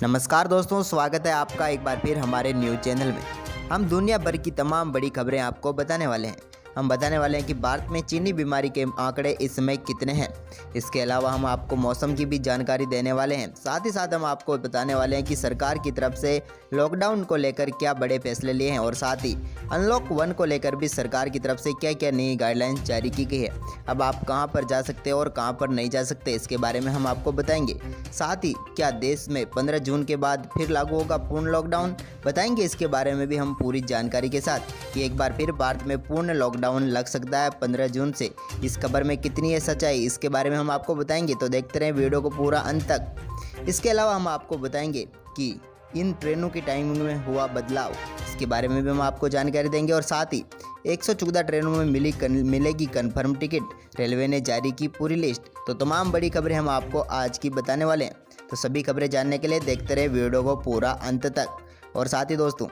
नमस्कार दोस्तों, स्वागत है आपका एक बार फिर हमारे न्यूज़ चैनल में। हम दुनिया भर की तमाम बड़ी खबरें आपको बताने वाले हैं। हम बताने वाले हैं कि भारत में चीनी बीमारी के आंकड़े इस समय कितने हैं। इसके अलावा हम आपको मौसम की भी जानकारी देने वाले हैं। साथ ही साथ हम आपको बताने वाले हैं कि सरकार की तरफ से लॉकडाउन को लेकर क्या बड़े फैसले लिए हैं और साथ ही अनलॉक 1 को लेकर भी सरकार की तरफ से क्या क्या नई गाइडलाइंस जारी की गई है। अब आप कहां पर जा सकते हैं और कहां पर नहीं जा सकते, इसके बारे में हम आपको बताएंगे। साथ ही क्या देश में 15 जून के बाद फिर लागू होगा पूर्ण लॉकडाउन, बताएंगे इसके बारे में भी हम पूरी जानकारी के साथ कि एक बार फिर भारत में पूर्ण लॉकडाउन लग सकता है 15 जून से। इस खबर में कितनी है सच्चाई, इसके बारे में हम आपको बताएंगे, तो देखते रहें वीडियो को पूरा अंत तक। इसके अलावा हम आपको बताएंगे कि इन ट्रेनों की टाइमिंग में हुआ बदलाव, इसके बारे में भी हम आपको जानकारी देंगे। और साथ ही 114 ट्रेनों में मिलेगी कन्फर्म टिकट, रेलवे ने जारी की पूरी लिस्ट। तो तमाम बड़ी खबरें हम आपको आज की बताने वाले हैं, तो सभी खबरें जानने के लिए देखते रहे वीडियो को पूरा अंत तक। और साथ ही दोस्तों,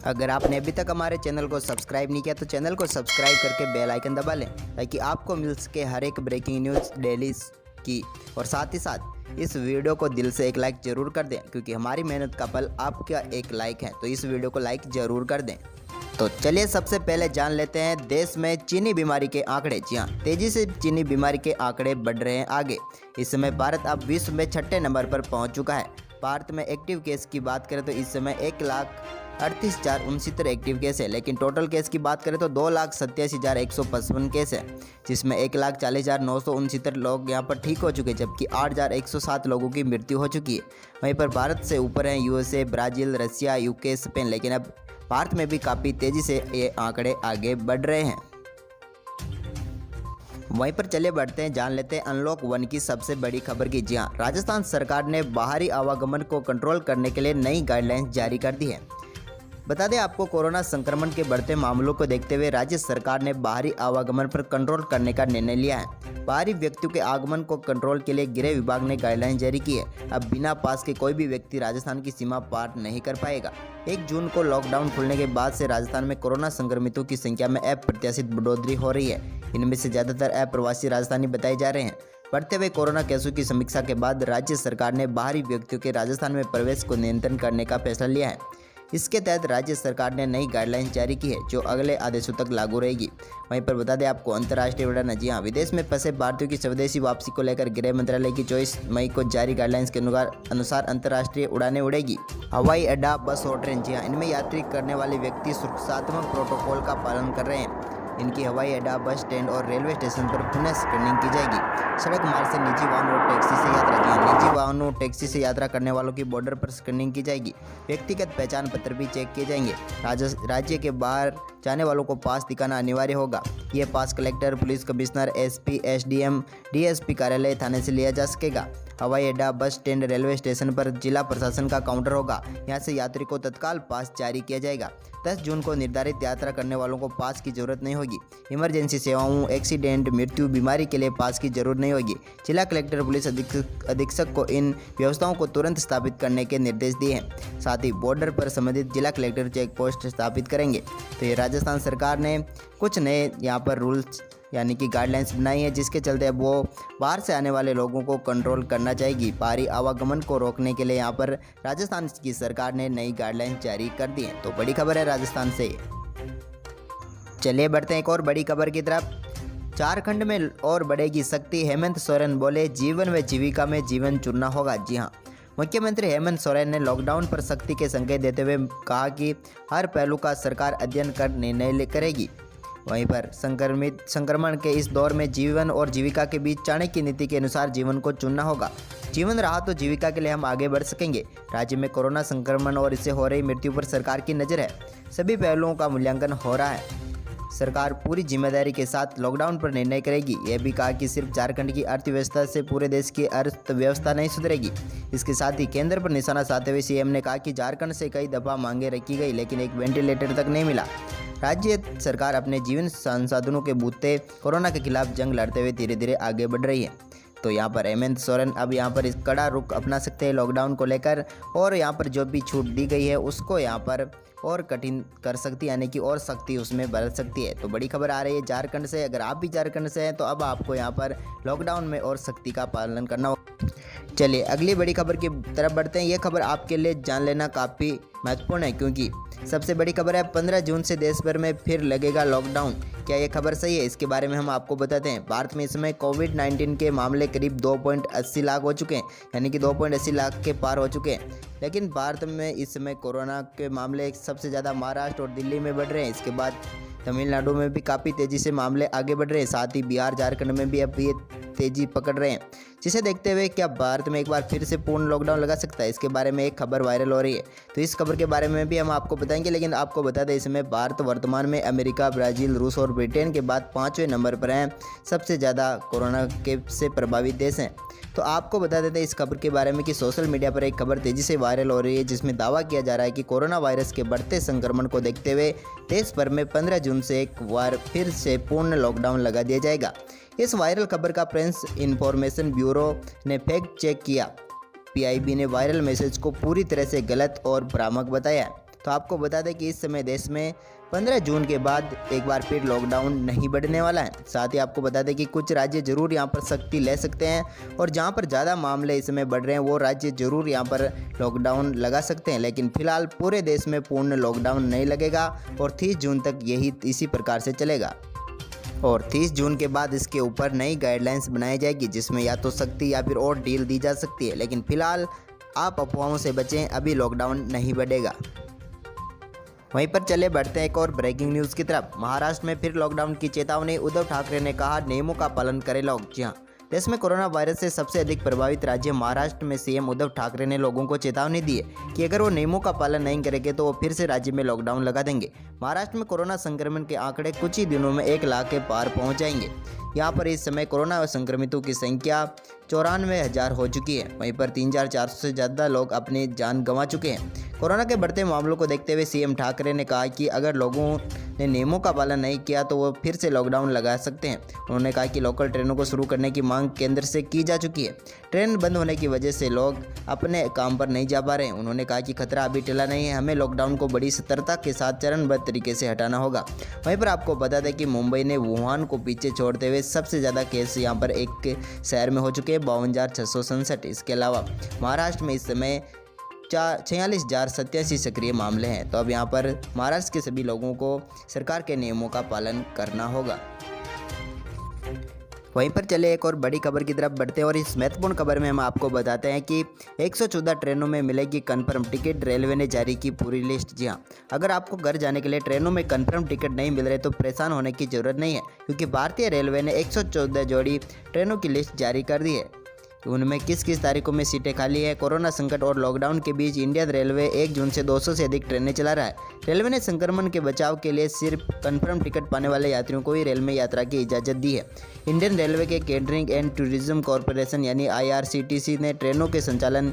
अगर आपने अभी तक हमारे चैनल को सब्सक्राइब नहीं किया तो चैनल को सब्सक्राइब करके बेल आइकन दबा लें, ताकि आपको मिल सके हर एक ब्रेकिंग न्यूज़ डेली की। और साथ ही साथ इस वीडियो को दिल से एक लाइक ज़रूर कर दें, क्योंकि हमारी मेहनत का फल आपका एक लाइक है, तो इस वीडियो को लाइक ज़रूर कर दें। तो चलिए सबसे पहले जान लेते हैं देश में चीनी बीमारी के आंकड़े। जी हाँ, तेज़ी से चीनी बीमारी के आंकड़े बढ़ रहे हैं आगे। इस समय भारत अब विश्व में 6ठे नंबर पर पहुंच चुका है। भारत में एक्टिव केस की बात करें तो इस समय 1,38,069 एक्टिव केस है, लेकिन टोटल केस की बात करें तो 2,87,155 केस है, जिसमें 1,40,969 लोग यहां पर ठीक हो चुके हैं, जबकि 8,107 लोगों की मृत्यु हो चुकी है। वहीं पर भारत से ऊपर हैं यूएसए, ब्राज़ील, रसिया, यूके, स्पेन, लेकिन अब भारत में भी काफ़ी तेज़ी से ये आंकड़े आगे बढ़ रहे हैं। वहीं पर चले बढ़ते हैं, जान लेते हैं अनलॉक 1 की सबसे बड़ी खबर की। जी हाँ, राजस्थान सरकार ने बाहरी आवागमन को कंट्रोल करने के लिए नई गाइडलाइंस जारी कर दी है। बता दें आपको, कोरोना संक्रमण के बढ़ते मामलों को देखते हुए राज्य सरकार ने बाहरी आवागमन पर कंट्रोल करने का निर्णय लिया है। बाहरी व्यक्तियों के आगमन को कंट्रोल के लिए गृह विभाग ने गाइडलाइन जारी की है। अब बिना पास के कोई भी व्यक्ति राजस्थान की सीमा पार नहीं कर पाएगा। 1 जून को लॉकडाउन खुलने के बाद से राजस्थान में कोरोना संक्रमितों की संख्या में अप्रत्याशित बढ़ोतरी हो रही है। इनमें से ज़्यादातर अप्रवासी राजस्थानी बताए जा रहे हैं। बढ़ते हुए कोरोना केसों की समीक्षा के बाद राज्य सरकार ने बाहरी व्यक्तियों के राजस्थान में प्रवेश को नियंत्रण करने का फैसला लिया है। इसके तहत राज्य सरकार ने नई गाइडलाइंस जारी की है, जो अगले आदेशों तक लागू रहेगी। वहीं पर बता दें आपको अंतर्राष्ट्रीय उड़ान। जी हाँ, विदेश में फंसे भारतीयों की स्वदेशी वापसी को लेकर गृह मंत्रालय की 24 मई को जारी गाइडलाइंस के अनुसार अंतर्राष्ट्रीय उड़ानें उड़ेगी। हवाई अड्डा, बस और ट्रेन, जी हाँ, इनमें यात्री करने वाले व्यक्ति सुरक्षात्मक प्रोटोकॉल का पालन कर रहे हैं। इनकी हवाई अड्डा, बस स्टैंड और रेलवे स्टेशन पर पुनः स्क्रीनिंग की जाएगी। सड़क मार्ग से निजी वाहनों और टैक्सी से यात्रा की। निजी वाहनों टैक्सी से यात्रा करने वालों की बॉर्डर पर स्क्रीनिंग की जाएगी। व्यक्तिगत पहचान पत्र भी चेक किए जाएंगे। राज्य के बाहर जाने वालों को पास दिखाना अनिवार्य होगा। यह पास collector, police commissioner, SP, SDM, DSP कार्यालय, थाने से लिया जा सकेगा। हवाई अड्डा, बस स्टैंड, रेलवे स्टेशन पर जिला प्रशासन का काउंटर होगा। यहाँ से यात्री को तत्काल पास जारी किया जाएगा। 10 जून को निर्धारित यात्रा करने वालों को पास की जरूरत नहीं होगी। इमरजेंसी सेवाओं, एक्सीडेंट, मृत्यु, बीमारी के लिए पास की जरूरत नहीं होगी। जिला कलेक्टर, पुलिस अधीक्षक को इन व्यवस्थाओं को तुरंत स्थापित करने के निर्देश दिए हैं। साथ ही बॉर्डर पर संबंधित जिला कलेक्टर चेक पोस्ट स्थापित करेंगे। तो ये राजस्थान सरकार ने कुछ नए यहाँ पर रूल्स यानी कि गाइडलाइंस बनाई है, जिसके चलते अब वो बाहर से आने वाले लोगों को कंट्रोल करना चाहेगी। बाहरी आवागमन को रोकने के लिए यहाँ पर राजस्थान की सरकार ने नई गाइडलाइंस जारी कर दी है। तो बड़ी खबर है राजस्थान से। चलिए बढ़ते हैं एक और बड़ी खबर की तरफ। झारखंड में और बढ़ेगी शक्ति, हेमंत सोरेन बोले जीवन व जीविका में जीवन चुनना होगा। जी हाँ, मुख्यमंत्री हेमंत सोरेन ने लॉकडाउन पर सख्ती के संकेत देते हुए कहा कि हर पहलू का सरकार अध्ययन कर निर्णय करेगी। वहीं पर संक्रमण के इस दौर में जीवन और जीविका के बीच चाणक्य नीति के अनुसार जीवन को चुनना होगा। जीवन रहा तो जीविका के लिए हम आगे बढ़ सकेंगे। राज्य में कोरोना संक्रमण और इससे हो रही मृत्यु पर सरकार की नज़र है। सभी पहलुओं का मूल्यांकन हो रहा है। सरकार पूरी जिम्मेदारी के साथ लॉकडाउन पर निर्णय करेगी। यह भी कहा कि सिर्फ झारखंड की अर्थव्यवस्था से पूरे देश की अर्थव्यवस्था नहीं सुधरेगी। इसके साथ ही केंद्र पर निशाना साधते हुए सीएम ने कहा कि झारखंड से कई दफ़ा मांगे रखी गई, लेकिन एक वेंटिलेटर तक नहीं मिला। राज्य सरकार अपने जीवन संसाधनों के बूते कोरोना के खिलाफ जंग लड़ते हुए धीरे धीरे आगे बढ़ रही है। तो यहाँ पर हेमंत सोरेन अब यहाँ पर इस कड़ा रुख अपना सकते हैं लॉकडाउन को लेकर, और यहाँ पर जो भी छूट दी गई है उसको यहाँ पर और कठिन कर सकती है, यानी कि और सख्ती उसमें बरत सकती है। तो बड़ी खबर आ रही है झारखंड से। अगर आप भी झारखंड से हैं तो अब आपको यहाँ पर लॉकडाउन में और सख्ती का पालन करना होगा। चलिए अगली बड़ी खबर की तरफ बढ़ते हैं। ये खबर आपके लिए जान लेना काफ़ी महत्वपूर्ण है, क्योंकि सबसे बड़ी खबर है 15 जून से देश भर में फिर लगेगा लॉकडाउन। क्या ये खबर सही है? इसके बारे में हम आपको बताते हैं। भारत में इस समय कोविड-19 के मामले करीब 2.80 लाख हो चुके हैं, यानी कि 2.80 लाख के पार हो चुके हैं। लेकिन भारत में इस समय कोरोना के मामले सबसे ज़्यादा महाराष्ट्र और दिल्ली में बढ़ रहे हैं। इसके बाद तमिलनाडु में भी काफ़ी तेज़ी से मामले आगे बढ़ रहे हैं। साथ ही बिहार, झारखंड में भी अब ये तेज़ी पकड़ रहे हैं, जिसे देखते हुए क्या भारत में एक बार फिर से पूर्ण लॉकडाउन लगा सकता है? इसके बारे में एक खबर वायरल हो रही है, तो इस खबर के बारे में भी हम आपको बताएंगे। लेकिन आपको बता दें, इसमें भारत वर्तमान में अमेरिका, ब्राज़ील, रूस और ब्रिटेन के बाद 5वें नंबर पर हैं। सबसे ज़्यादा कोरोना के से प्रभावित देश हैं। तो आपको बता देते हैं इस खबर के बारे में कि सोशल मीडिया पर एक खबर तेज़ी से वायरल हो रही है, जिसमें दावा किया जा रहा है कि कोरोना वायरस के बढ़ते संक्रमण को देखते हुए देश भर में 15 जून से एक बार फिर से पूर्ण लॉकडाउन लगा दिया जाएगा। इस वायरल खबर का प्रेस इन्फॉर्मेशन ब्यूरो ने फैक्ट चेक किया। पीआईबी ने वायरल मैसेज को पूरी तरह से गलत और भ्रामक बताया है। तो आपको बता दें कि इस समय देश में 15 जून के बाद एक बार फिर लॉकडाउन नहीं बढ़ने वाला है। साथ ही आपको बता दें कि कुछ राज्य जरूर यहां पर सख्ती ले सकते हैं, और जहां पर ज़्यादा मामले इस समय बढ़ रहे हैं वो राज्य जरूर यहां पर लॉकडाउन लगा सकते हैं। लेकिन फिलहाल पूरे देश में पूर्ण लॉकडाउन नहीं लगेगा और 30 जून तक यही इसी प्रकार से चलेगा। और 30 जून के बाद इसके ऊपर नई गाइडलाइंस बनाई जाएगी, जिसमें या तो सख्ती या फिर और ढील दी जा सकती है। लेकिन फिलहाल आप अफवाहों से बचें, अभी लॉकडाउन नहीं बढ़ेगा। वहीं पर चले बढ़ते हैं एक और ब्रेकिंग न्यूज़ की तरफ। महाराष्ट्र में फिर लॉकडाउन की चेतावनी। उद्धव ठाकरे ने कहा, नियमों का पालन करें लोग। जी हाँ, देश में कोरोना वायरस से सबसे अधिक प्रभावित राज्य महाराष्ट्र में सीएम उद्धव ठाकरे ने लोगों को चेतावनी दी है कि अगर वो नियमों का पालन नहीं करेंगे तो वो फिर से राज्य में लॉकडाउन लगा देंगे। महाराष्ट्र में कोरोना संक्रमण के आंकड़े कुछ ही दिनों में 1 लाख के पार पहुंच जाएंगे। यहाँ पर इस समय कोरोना संक्रमितों की संख्या 94,000 हो चुकी है। वहीं पर 3,400 से ज़्यादा लोग अपनी जान गंवा चुके हैं। कोरोना के बढ़ते मामलों को देखते हुए सीएम ठाकरे ने कहा कि अगर लोगों ने नियमों का पालन नहीं किया तो वो फिर से लॉकडाउन लगा सकते हैं। उन्होंने कहा कि लोकल ट्रेनों को शुरू करने की मांग केंद्र से की जा चुकी है। ट्रेन बंद होने की वजह से लोग अपने काम पर नहीं जा पा रहे हैं। उन्होंने कहा कि खतरा अभी टला नहीं है, हमें लॉकडाउन को बड़ी सतर्कता के साथ चरणबद्ध तरीके से हटाना होगा। वहीं पर आपको बता दें कि मुंबई ने वुहान को पीछे छोड़ते हुए सबसे ज़्यादा केस यहाँ पर एक शहर में हो चुके हैं, 52,667। इसके अलावा महाराष्ट्र में इस समय 46,087 सक्रिय मामले हैं। तो अब यहाँ पर महाराष्ट्र के सभी लोगों को सरकार के नियमों का पालन करना होगा। वहीं पर चले एक और बड़ी खबर की तरफ बढ़ते हैं, और इस महत्वपूर्ण खबर में हम आपको बताते हैं कि 114 ट्रेनों में मिलेगी कन्फर्म टिकट। रेलवे ने जारी की पूरी लिस्ट। जी हाँ, अगर आपको घर जाने के लिए ट्रेनों में कन्फर्म टिकट नहीं मिल रहे तो परेशान होने की जरूरत नहीं है, क्योंकि भारतीय रेलवे ने 114 जोड़ी ट्रेनों की लिस्ट जारी कर दी है। उनमें किस किस तारीखों में सीटें खाली है। कोरोना संकट और लॉकडाउन के बीच इंडियन रेलवे 1 जून से 200 से अधिक ट्रेनें चला रहा है। रेलवे ने संक्रमण के बचाव के लिए सिर्फ कंफर्म टिकट पाने वाले यात्रियों को ही रेल में यात्रा की इजाज़त दी है। इंडियन रेलवे के केटरिंग एंड टूरिज्म कॉरपोरेशन यानी IRCTC ने ट्रेनों के संचालन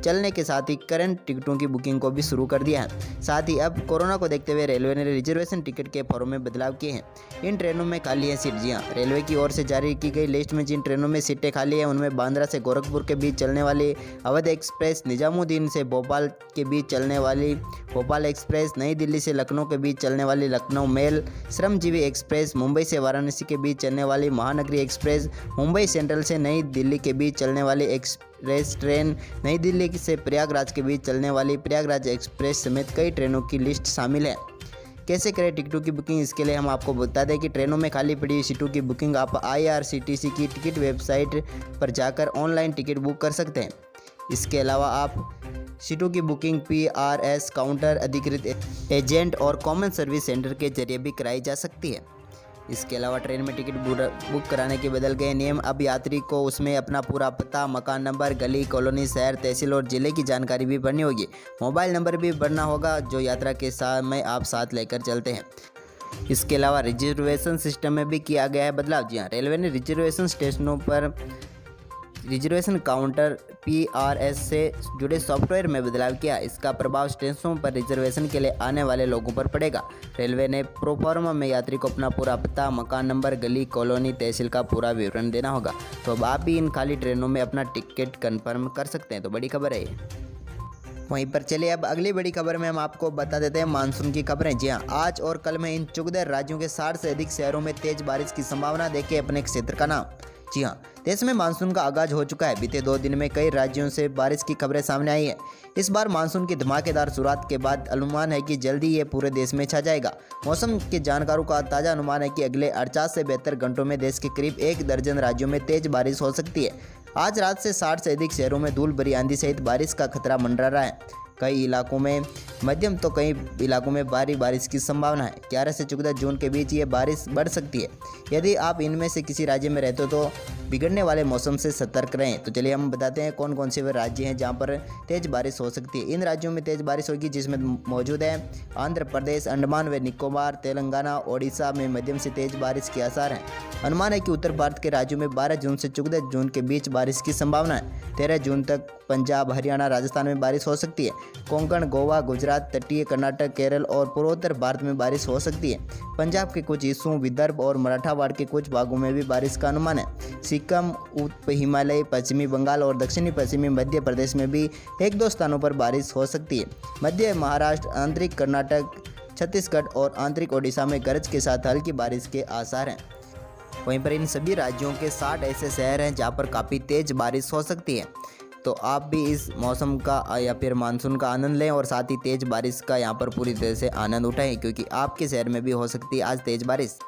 चलने के साथ ही करंट टिकटों की बुकिंग को भी शुरू कर दिया है। साथ ही अब कोरोना को देखते हुए रेलवे ने रिजर्वेशन टिकट के फॉर्म में बदलाव किए हैं। इन ट्रेनों में खाली है सीट। जी हाँ, रेलवे की ओर से जारी की गई लिस्ट में जिन ट्रेनों में सीटें खाली है उनमें बांद्रा से गोरखपुर के बीच चलने वाली अवध एक्सप्रेस, निजामुद्दीन से भोपाल के बीच चलने वाली भोपाल एक्सप्रेस, नई दिल्ली से लखनऊ के बीच चलने वाली लखनऊ मेल, श्रमजीवी एक्सप्रेस, मुंबई से वाराणसी के बीच चलने वाली महानगरी एक्सप्रेस, मुंबई सेंट्रल से नई दिल्ली के बीच चलने वाली एक्सप्रेस ट्रेन, नई दिल्ली से प्रयागराज के बीच चलने वाली प्रयागराज एक्सप्रेस समेत कई ट्रेनों की लिस्ट शामिल है। कैसे करें टिकटों की बुकिंग? इसके लिए हम आपको बता दें कि ट्रेनों में खाली पड़ी सीटों की बुकिंग आप IRCTC की टिकट वेबसाइट पर जाकर ऑनलाइन टिकट बुक कर सकते हैं। इसके अलावा आप सीटों की बुकिंग PRS काउंटर, अधिकृत एजेंट और कॉमन सर्विस सेंटर के जरिए भी कराई जा सकती है। इसके अलावा ट्रेन में टिकट बुक कराने के बदल गए नियम। अब यात्री को उसमें अपना पूरा पता, मकान नंबर, गली, कॉलोनी, शहर, तहसील और जिले की जानकारी भी भरनी होगी। मोबाइल नंबर भी भरना होगा जो यात्रा के समय आप साथ लेकर चलते हैं। इसके अलावा रिजर्वेशन सिस्टम में भी किया गया है बदलाव। जी हाँ, रेलवे ने रिजर्वेशन स्टेशनों पर रिजर्वेशन काउंटर PRS से जुड़े सॉफ्टवेयर में बदलाव किया। इसका प्रभाव स्टेशनों पर रिजर्वेशन के लिए आने वाले लोगों पर पड़ेगा। रेलवे ने प्रोफार्मा में यात्री को अपना पूरा पता, मकान नंबर, गली, कॉलोनी, तहसील का पूरा विवरण देना होगा। तो अब आप भी इन खाली ट्रेनों में अपना टिकट कंफर्म कर सकते हैं। तो बड़ी खबर है ये। वहीं पर चलिए अब अगली बड़ी खबर में हम आपको बता देते हैं मानसून की खबरें। जी हाँ, आज और कल में इन चुगदर राज्यों के 60 से अधिक शहरों में तेज बारिश की संभावना। देखिए अपने क्षेत्र का नाम। जी हां, देश में मानसून का आगाज हो चुका है। बीते 2 दिन में कई राज्यों से बारिश की खबरें सामने आई हैं। इस बार मानसून की धमाकेदार शुरुआत के बाद अनुमान है कि जल्दी ये पूरे देश में छा जाएगा। मौसम के जानकारों का ताज़ा अनुमान है कि अगले 48 से 72 घंटों में देश के करीब 1 दर्जन राज्यों में तेज बारिश हो सकती है। आज रात से 60 से अधिक शहरों में धूल भरी आंधी सहित बारिश का खतरा मंडरा रहा है। कई इलाकों में मध्यम तो कई इलाकों में भारी बारिश की संभावना है। 11 से 14 जून के बीच ये बारिश बढ़ सकती है। यदि आप इनमें से किसी राज्य में रहते हो तो बिगड़ने वाले मौसम से सतर्क रहें। तो चलिए हम बताते हैं कौन कौन से वे राज्य हैं जहां पर तेज़ बारिश हो सकती है। इन राज्यों में तेज़ बारिश होगी जिसमें मौजूद है आंध्र प्रदेश, अंडमान व निकोबार, तेलंगाना, ओडिशा में मध्यम से तेज़ बारिश के आसार हैं। अनुमान है कि उत्तर भारत के राज्यों में 12 जून से 14 जून के बीच बारिश की संभावना है। 13 जून तक पंजाब, हरियाणा, राजस्थान में बारिश हो सकती है। कोंकण, गोवा, गुजरात, तटीय कर्नाटक, केरल और पूर्वोत्तर भारत में बारिश हो सकती है। पंजाब के कुछ हिस्सों, विदर्भ और मराठवाड़ के कुछ भागों में भी बारिश का अनुमान है। सिक्किम, उप हिमालय, पश्चिमी बंगाल और दक्षिणी पश्चिमी मध्य प्रदेश में भी 1-2 स्थानों पर बारिश हो सकती है। मध्य महाराष्ट्र, आंतरिक कर्नाटक, छत्तीसगढ़ और आंतरिक ओडिशा में गरज के साथ हल्की बारिश के आसार हैं। वहीं पर इन सभी राज्यों के 60 ऐसे शहर हैं जहां पर काफ़ी तेज़ बारिश हो सकती है। तो आप भी इस मौसम का या फिर मानसून का आनंद लें और साथ ही तेज़ बारिश का यहाँ पर पूरी तरह से आनंद उठाएं, क्योंकि आपके शहर में भी हो सकती है आज तेज़ बारिश।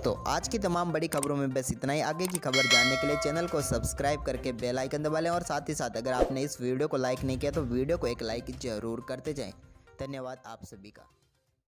तो आज की तमाम बड़ी खबरों में बस इतना ही। आगे की खबर जानने के लिए चैनल को सब्सक्राइब करके बेल आइकन दबा लें और साथ ही साथ अगर आपने इस वीडियो को लाइक नहीं किया तो वीडियो को एक लाइक जरूर करते जाएं। धन्यवाद आप सभी का।